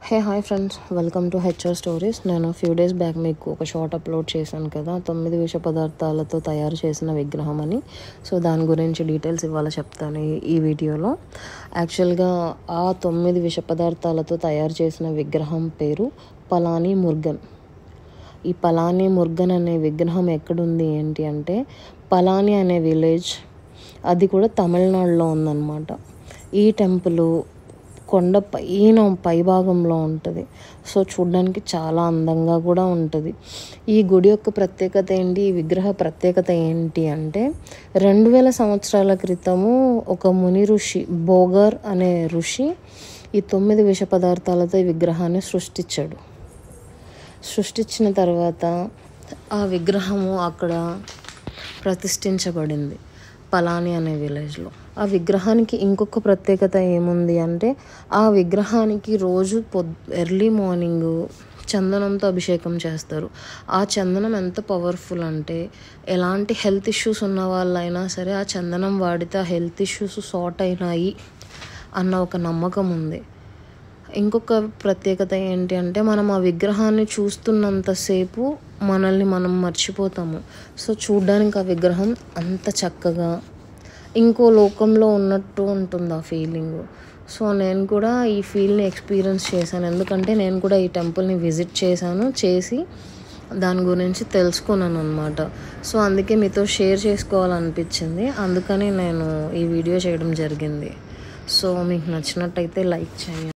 Hi friends, welcome to HR stories. నేను few days back మీకు ఒక షార్ట్ అప్లోడ్ చేశాను కదా, 9 విష పదార్థాలతో తయారు చేసిన విగ్రహం అని. సో దాని గురించి డీటెయిల్స్ ఇవాళ చెప్తాను ఈ వీడియోలో. యాక్చువల్గా ఆ 9 విష పదార్థాలతో తయారు చేసిన విగ్రహం పేరు పలానీ మురుగన్. ఈ పలానీ మురుగన్ అనే విగ్రహం ఎక్కడుంది ఏంటి అంటే, పలానీ అనే విలేజ్, అది కూడా తమిళనాడులో ఉందన్నమాట. ఈ టెంపుల్ కొండ పైభాగంలో ఉంటుంది. సో చూడడానికి చాలా అందంగా కూడా ఉంటుంది. ఈ గుడి యొక్క ప్రత్యేకత ఏంటి, ఈ విగ్రహ ప్రత్యేకత ఏంటి అంటే, 2000 సంవత్సరాల క్రితము ఒక ముని ఋషి, బోగర్ అనే ఋషి, ఈ 9 విష పదార్థాలతో ఈ విగ్రహాన్ని సృష్టించిన తర్వాత ఆ విగ్రహము అక్కడ ప్రతిష్ఠించబడింది, పలానీ అనే విలేజ్లో. ఆ విగ్రహానికి ఇంకొక ప్రత్యేకత ఏముంది అంటే, ఆ విగ్రహానికి రోజు ఎర్లీ మార్నింగ్ చందనంతో అభిషేకం చేస్తారు. ఆ చందనం ఎంత పవర్ఫుల్ అంటే, ఎలాంటి హెల్త్ ఇష్యూస్ ఉన్న వాళ్ళైనా సరే ఆ చందనం వాడితే ఆ హెల్త్ ఇష్యూస్ సార్ట్ అయినాయి అన్న ఒక నమ్మకం ఉంది. ఇంకొక ప్రత్యేకత ఏంటి అంటే, మనం ఆ విగ్రహాన్ని చూస్తున్నంతసేపు మనల్ని మనం మర్చిపోతాము. సో చూడ్డానికి ఆ విగ్రహం అంత చక్కగా ఇంకో లోకంలో ఉన్నట్టు ఉంటుంది ఆ ఫీలింగ్. సో నేను కూడా ఈ ఫీల్ని ఎక్స్పీరియన్స్ చేశాను, ఎందుకంటే నేను కూడా ఈ టెంపుల్ని విజిట్ చేసి దాని గురించి తెలుసుకున్నాను అనమాట. సో అందుకే మీతో షేర్ చేసుకోవాలనిపించింది, అందుకని నేను ఈ వీడియో చేయడం జరిగింది. సో మీకు నచ్చినట్టయితే లైక్ చేయండి.